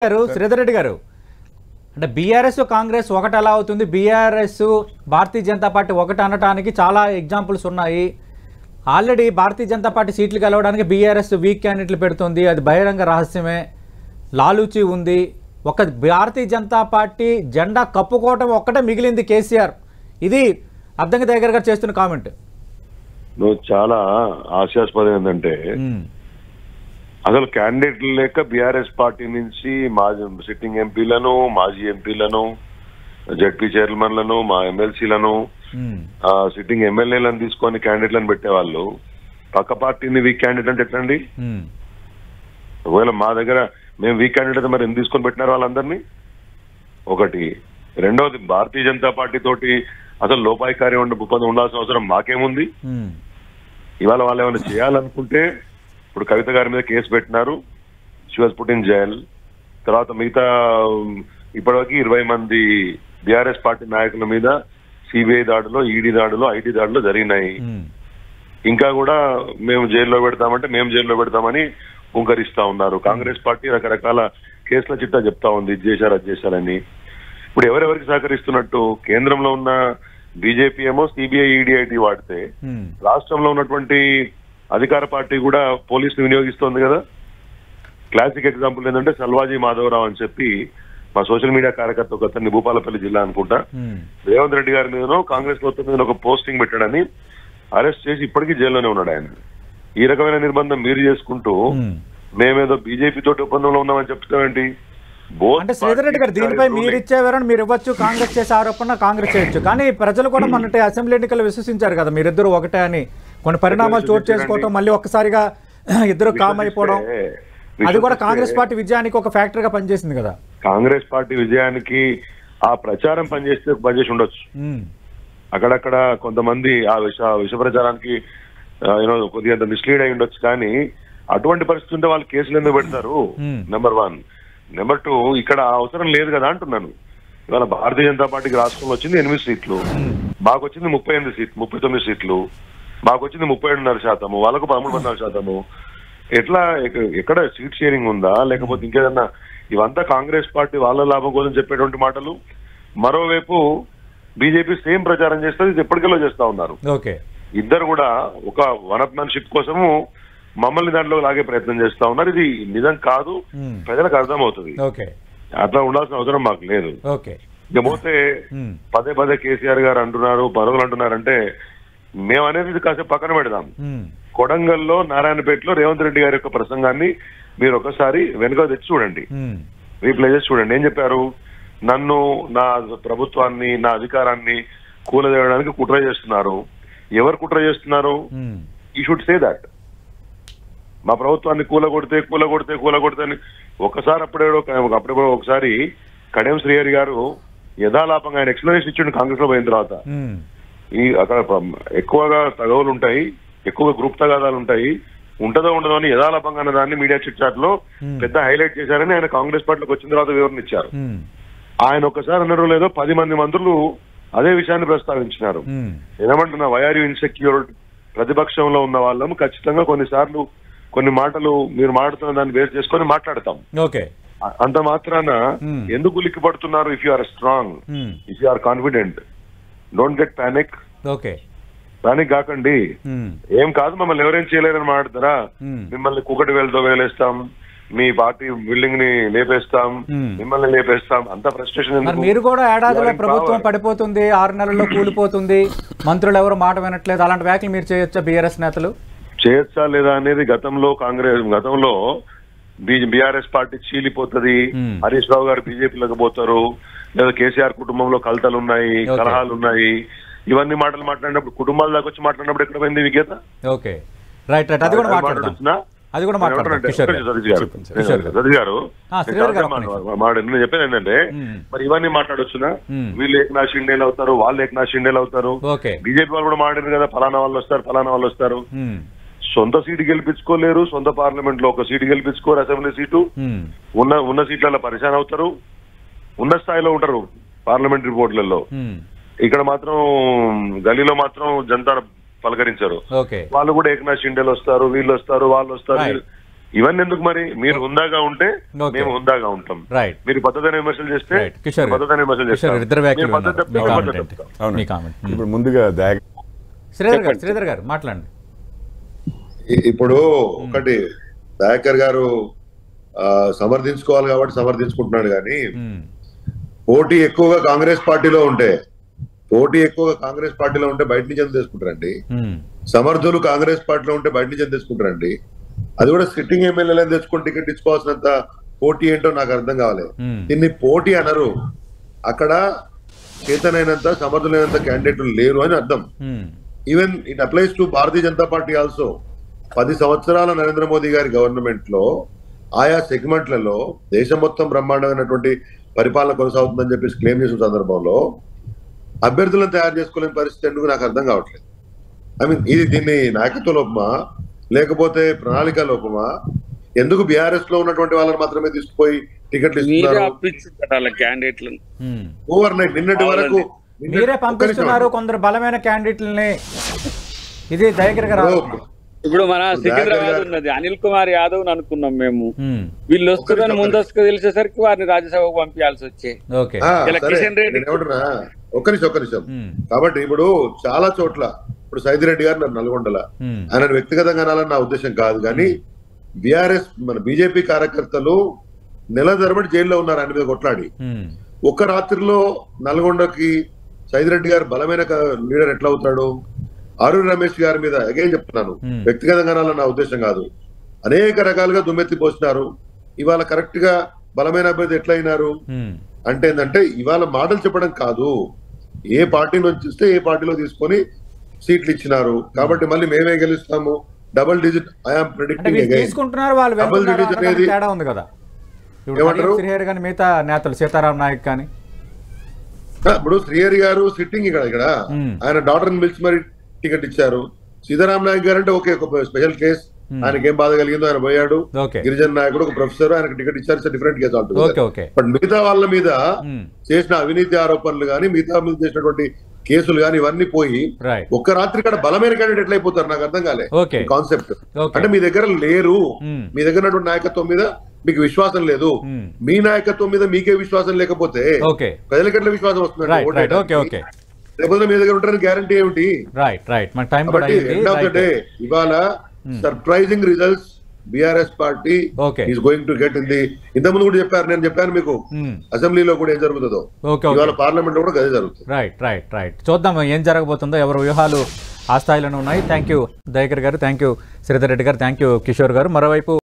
గారు శ్రీధర్ రెడ్డి గారు అంటే బీఆర్ఎస్ కాంగ్రెస్ ఒకటి ఎలా అవుతుంది? బీఆర్ఎస్ భారతీయ జనతా పార్టీ ఒకటి అనడానికి చాలా ఎగ్జాంపుల్స్ ఉన్నాయి. ఆల్రెడీ భారతీయ జనతా పార్టీ సీట్లు గెలవడానికి బీఆర్ఎస్ వీక్ క్యాండిడేట్లు పెడుతుంది, అది బహిరంగ రహస్యమే. లాలూచి ఉంది. ఒక భారతీయ జనతా పార్టీ జెండా కప్పుకోవటం ఒక్కటే మిగిలింది కేసీఆర్. ఇది అద్దంకి దగ్గరగా చేస్తున్న కామెంట్. నువ్వు చాలా ఆశాస్పదం ఏంటంటే అసలు క్యాండిడేట్లు లేక బీఆర్ఎస్ పార్టీ నుంచి మాజీ సిట్టింగ్ ఎంపీలను, మాజీ ఎంపీలను, జడ్పీ చైర్మన్లను, మా ఎమ్మెల్సీలను, సిట్టింగ్ ఎమ్మెల్యేలను తీసుకొని క్యాండిడేట్లను పెట్టేవాళ్ళు పక్క పార్టీని వీక్ క్యాండిడేట్ అంటే ఎట్లండి? ఒకవేళ మా దగ్గర మేము వీక్ క్యాండిడేట్ మరి ఎందుకు తీసుకొని పెట్టినారు వాళ్ళందరినీ? ఒకటి. రెండవది, భారతీయ జనతా పార్టీ తోటి అసలు లోపాయికారి ఒప్పందం ఉండాల్సిన అవసరం మాకేముంది? ఇవాళ వాళ్ళు ఏమైనా చేయాలనుకుంటే ఇప్పుడు కవిత గారి మీద కేసు పెట్టినారు, she was put in jail. తర్వాత మిగతా ఇప్పటివరకు 20 మంది బీఆర్ఎస్ పార్టీ నాయకుల మీద సిబిఐ దాడులో, ఈడీ దాడులో, ఐటీ దాడులో జరిగినాయి. ఇంకా కూడా మేము జైల్లో పెడతామంటే మేము జైల్లో పెడతామని పుంకరిస్తా ఉన్నారు. కాంగ్రెస్ పార్టీ రకరకాల కేసుల చిట్టా చెప్తా ఉంది, ఇది చేశారు అది చేశారని. ఇప్పుడు ఎవరెవరికి సహకరిస్తున్నట్టు? కేంద్రంలో ఉన్న బీజేపీ ఏమో సిబిఐ, ఈడీ, ఐటీ వాడితే రాష్ట్రంలో ఉన్నటువంటి అధికార పార్టీ కూడా పోలీసులు వినియోగిస్తోంది కదా. క్లాసిక్ ఎగ్జాంపుల్ ఏంటంటే సల్వాజీ మాధవరావు అని చెప్పి మా సోషల్ మీడియా కార్యకర్త ఒక అతన్ని, భూపాలపల్లి జిల్లా అనుకుంటా, రేవంత్ రెడ్డి గారి మీదనో కాంగ్రెస్ ప్రభుత్వం మీద ఒక పోస్టింగ్ పెట్టాడని అరెస్ట్ చేసి ఇప్పటికీ జైల్లోనే ఉన్నాడు ఆయన. ఈ రకమైన నిర్బంధం మీరు చేసుకుంటూ మేమేదో బీజేపీ తోటి ఒప్పందంలో ఉన్నామని చెప్తామేంటి? అంటే శ్రీధర్ రెడ్డి గారు దీనిపై మీరు ఇచ్చేవారని మీరు ఇవ్వచ్చు, కాంగ్రెస్ చేసే ఆరోపణ కాంగ్రెస్ చేయొచ్చు, కానీ ప్రజలు కూడా మొన్నటి అసెంబ్లీ ఎన్నికలు విశ్వసించారు కదా మీరిద్దరు ఒకటే అని. కొన్ని పరిణామాలు చోటు చేసుకోవటం, మళ్ళీ ఒక్కసారిగా ఇద్దరు కామ్ అయిపోవడం, అది కూడా కాంగ్రెస్ పార్టీ విజయానికి ఒక ఫ్యాక్టర్ గా పనిచేసింది కదా. కాంగ్రెస్ పార్టీ విజయానికి ఆ ప్రచారం పనిచేసి ఉండొచ్చు. అక్కడక్కడ కొంతమంది ఆ విష ప్రచారానికి కొద్దిగా మిస్లీడ్ అయి ఉండొచ్చు, కానీ అటువంటి పరిస్థితి ఉంటే వాళ్ళు కేసులు ఎందుకు పెడతారు? నెంబర్ 1. నెంబర్ 2, ఇక్కడ అవసరం లేదు కదా అంటున్నాను. ఇవాళ భారతీయ జనతా పార్టీకి రాష్ట్రంలో వచ్చింది 8 సీట్లు, మాకు వచ్చింది 39 సీట్లు, మాకు వచ్చింది 37.5%, వాళ్ళకు 13.4%. ఎట్లా? ఎక్కడ సీట్ షేరింగ్ ఉందా లేకపోతే ఇంకేదన్నా? ఇవంతా కాంగ్రెస్ పార్టీ వాళ్ళ లాభం కోసం చెప్పేటువంటి మాటలు. మరోవైపు బీజేపీ సేమ్ ప్రచారం చేస్తుంది, ఇది ఎప్పటికెల్లో చేస్తా ఉన్నారు. ఇద్దరు కూడా ఒక వనప్మాన్షిప్ కోసము మమ్మల్ని దాంట్లో లాగే ప్రయత్నం చేస్తా ఉన్నారు. ఇది నిజం కాదు, ప్రజలకు అర్థం అవుతుంది. అట్లా ఉండాల్సిన అవసరం మాకు లేదు. ఇకపోతే పదే పదే కేసీఆర్ గారు అంటున్నారు, పరుగులు అంటున్నారంటే మేము అనేది ఇది కాసేపు పక్కన పెడదాం. కొడంగల్లో, నారాయణపేటలో రేవంత్ రెడ్డి గారి యొక్క ప్రసంగాన్ని మీరు ఒకసారి వెనుక తెచ్చి చూడండి, రీప్లే చేసి చూడండి. ఏం చెప్పారు? నన్ను, నా ప్రభుత్వాన్ని, నా అధికారాన్ని కూలదేయడానికి కుట్ర చేస్తున్నారు. ఎవరు కుట్ర చేస్తున్నారు? ఈ షుడ్ సే దాట్. మా ప్రభుత్వాన్ని కూలగొడితే అని ఒకసారి అప్పుడేదో ఒకసారి కడియం శ్రీహరి గారు యథాలాపంగా ఆయన ఎక్స్ప్లెనేషన్ ఇచ్చిండు కాంగ్రెస్ లో పోయిన తర్వాత. ఈ అక్కడ ఎక్కువగా తగవులు ఉంటాయి, ఎక్కువగా గ్రూప్ తగాదాలు ఉంటాయి, ఉంటదో ఉండదో అని యథాలాపంగా అన్న దాన్ని మీడియా చిట్ చాట్ లో పెద్ద హైలైట్ చేశారని ఆయన కాంగ్రెస్ పార్టీలోకి వచ్చిన తర్వాత వివరణ ఇచ్చారు. ఆయన ఒక్కసారి అన్నారు లేదో 10 మంది మంత్రులు అదే విషయాన్ని ప్రస్తావించినారు. ఏమంటున్నా, వై ఆర్ యు ఇన్సెక్యూర్? ప్రతిపక్షంలో ఉన్న వాళ్ళము ఖచ్చితంగా కొన్నిసార్లు కొన్ని మాటలు మీరు మాట్లాడుతున్న దాన్ని బేస్ చేసుకొని మాట్లాడతాం. అంత మాత్రాన ఎందుకు ఉలిక్కి పడుతున్నారు? If you are strong, if you are confident, don't get panic. Panic కాకండి. ఏం కాదు, మమ్మల్ని ఎవరేం చేయలేరని మాట్లాడతారా? మిమ్మల్ని కుకటి వేలతో వేలేస్తాం, మీ పార్టీ బిల్డింగ్ ని లేపేస్తాం, మిమ్మల్ని లేపేస్తాం, అంత ఫ్రస్ట్రేషన్. మీరు కూడా ఏడాదిలో ప్రభుత్వం పడిపోతుంది, 6 నెలల్లో కూలిపోతుంది, మంత్రులు ఎవరు మాట వినట్లేదు, అలాంటి వ్యాఖ్యలు మీరు చేయొచ్చా? బీఆర్ఎస్ నేతలు చేయొచ్చా లేదా అనేది గతంలో బీఆర్ఎస్ పార్టీ చీలిపోతుంది, హరీష్ రావు గారు బీజేపీలోకి పోతారు, లేదా కేసీఆర్ కుటుంబంలో కలతలు ఉన్నాయి, కలహాలు ఉన్నాయి, ఇవన్నీ మాటలు మాట్లాడినప్పుడు, కుటుంబాల దాకా వచ్చి మాట్లాడినప్పుడు ఎక్కడ పోయింది విగేత? నేను చెప్పేది ఏంటంటే, మరి ఇవన్నీ మాట్లాడొచ్చునా? వీళ్ళు ఏకనాథ్ షిండేలు అవుతారు, వాళ్ళు ఏకనాథ్ షిండేలు అవుతారు. బీజేపీ వాళ్ళు కూడా మాట్లాడారు కదా, ఫలానా వాళ్ళు వస్తారు. సొంత సీటు గెలిపించుకోలేరు, సొంత పార్లమెంట్ లో ఒక సీటు గెలిపించుకోరు, అసెంబ్లీ సీటు. ఉన్న సీట్లలో పరిశాన్ అవుతారు, ఉన్న స్థాయిలో ఉంటారు పార్లమెంటరీ బోర్డులలో. ఇక్కడ మాత్రం గలీలో మాత్రం జనతా పలకరించారు. వాళ్ళు కూడా ఏకనాథ్ షిండేలు వస్తారు, వీళ్ళు వస్తారు, వాళ్ళు వస్తారు. ఇవన్నీ ఎందుకు మరి? మీరు హుందాగా ఉంటే మేము హుందాగా ఉంటాం, మీరు పద్ధతి విమర్శలు చేస్తే పద్ధతి విమర్శలు చేస్తారు. ఇప్పుడు ముందుగా శ్రీధర్ గారు మాట్లాడండి. ఇప్పుడు ఒకటి దయాకర్ గారు సమర్థించుకోవాలి కాబట్టి సమర్థించుకుంటున్నాడు, కానీ పోటీ ఎక్కువగా కాంగ్రెస్ పార్టీలో ఉంటే బయట నుంచి ఎంత తీసుకుంటారండి? సమర్థులు కాంగ్రెస్ పార్టీలో ఉంటే బయట నుంచి ఎంత తీసుకుంటారండి? అది కూడా సిట్టింగ్ ఎమ్మెల్యేలను తెచ్చుకొని టికెట్ ఇచ్చుకోవాల్సినంత పోటీ ఏంటో నాకు అర్థం కావాలి. దీన్ని పోటీ అనరు, అక్కడ చేతనైనంత సమర్థులైనంత క్యాండిడేట్లు లేరు అని అర్థం. Even it applies to Bharatiya Janata party also. 10 సంవత్సరాల నరేంద్ర మోదీ గారి గవర్నమెంట్ లో ఆయా సెగ్మెంట్లలో దేశం మొత్తం బ్రహ్మాండమైనటువంటి పరిపాలన కొనసాగుతుందని చెప్పేసి క్లెయిమ్ చేసిన సందర్భంలో అభ్యర్థులను తయారు చేసుకోలేని పరిస్థితి ఎందుకు నాకు అర్థం కావట్లేదు. ఇది దీన్ని నాయకత్వ లోపమా లేకపోతే ప్రణాళిక లోపమా? ఎందుకు బీఆర్ఎస్ లో ఉన్నటువంటి వాళ్ళని మాత్రమే తీసుకుపోయి టికెట్లు ఇస్తున్నారు? ఓవర్ నైట్ నిన్నటి వరకు మీరే పంపిస్తున్నారు కొందరు బలమైన క్యాండిడేట్లని. ఇది దయాకర్ గారు. ఇప్పుడు మన సికింద్రాబాద్ ఉన్నది, అనిల్ కుమార్ యాదవ్ అనుకున్నాం మేము, వీళ్ళు వస్తుందని ముందస్తుగా తెలిసేసరికి వారిని రాజ్యసభకు పంపించాల్సి వచ్చే. ఒక్క నిమిషం. కాబట్టి ఇప్పుడు చాలా చోట్ల, ఇప్పుడు సైదిరెడ్డి గారు నల్గొండల, ఆయన వ్యక్తిగతంగా అనాలని నా ఉద్దేశం కాదు, కానీ బీఆర్ఎస్ మన బీజేపీ కార్యకర్తలు నెల తరబడి జైల్లో ఉన్నారు ఆయన మీద కొట్లాడి. ఒక్క రాత్రిలో నల్గొండకి సైదిరెడ్డి గారు బలమైన లీడర్ ఎట్లా అవుతాడు? అరుణ్ రమేష్ గారి మీద అగైన్ చెప్తున్నాను, వ్యక్తిగతంగా నా ఉద్దేశం కాదు, అనేక రకాలుగా దుమ్మెత్తి పోసినారు. ఇవాళ కరెక్ట్ గా బలమైన అభ్యర్థి ఎట్లా అయినారు అంటే ఏంటంటే, ఇవాళ మాటలు చెప్పడం కాదు, ఏ పార్టీ నుంచి ఇస్తే ఏ పార్టీలో తీసుకొని సీట్లు ఇచ్చినారు. కాబట్టి మళ్ళీ మేమే గెలుస్తాము, double digit I'm predicting double digit అనేది ఏమంటారు మిగతా నేతలు సీతారాం నాయక్ కానీ. ఇప్పుడు శ్రీహరి గారు సిట్టింగ్ ఇక్కడ ఆయన డాక్టర్ని పిలిచి మరి టికెట్ ఇచ్చారు. సీతారాం నాయక్ గారు అంటే ఓకే, ఒక స్పెషల్ కేసు, ఆయనకి ఏం బాధ కలిగిందో ఆయన పోయాడు. గిరిజన నాయకుడు ఒక ప్రొఫెసర్, ఆయనకు టికెట్ ఇచ్చారు, డిఫరెంట్ కేసు ఆల్టోగెదర్. బట్ మిగతా వాళ్ళ మీద చేసిన అవినీతి ఆరోపణలు కానీ, మిగతా మీద చేసినటువంటి కేసులు కానీ ఇవన్నీ పోయి ఒక్క రాత్రి ఇక్కడ బలమైన క్యాండిడేట్ ఎట్లా అయిపోతారు నాకు అర్థం కాలే కాన్సెప్ట్. అంటే మీ దగ్గర లేరు, మీ దగ్గర ఉన్నటువంటి నాయకత్వం మీద మీకు విశ్వాసం లేదు, మీ నాయకత్వం మీద మీకే విశ్వాసం లేకపోతే ప్రజలకు ఎట్లా విశ్వాసం వస్తుంది? లేకపోతే మీ దగ్గర ఉంటారని గ్యారంటీ ఏమిటి? ఎండ్ ఆఫ్ ద డే ఇవాళ surprising results BRS party is going to get in the. ఇంతకుముందు కూడా చెప్పారు, నేను చెప్పాను మీకు అసెంబ్లీలో కూడా ఏం జరుగుతుందో, ఇవాళ పార్లమెంట్ లో కూడా అదే జరుగుతుంది. చూద్దాం ఏం జరగబోతుందో, ఎవరు వ్యూహాలు ఆ స్థాయిలోనే ఉన్నాయి. థ్యాంక్ యూ దయాకర్ గారు, థ్యాంక్ యూ శ్రీధర్ రెడ్డి గారు, థ్యాంక్ యూ కిషోర్ గారు. మరోవైపు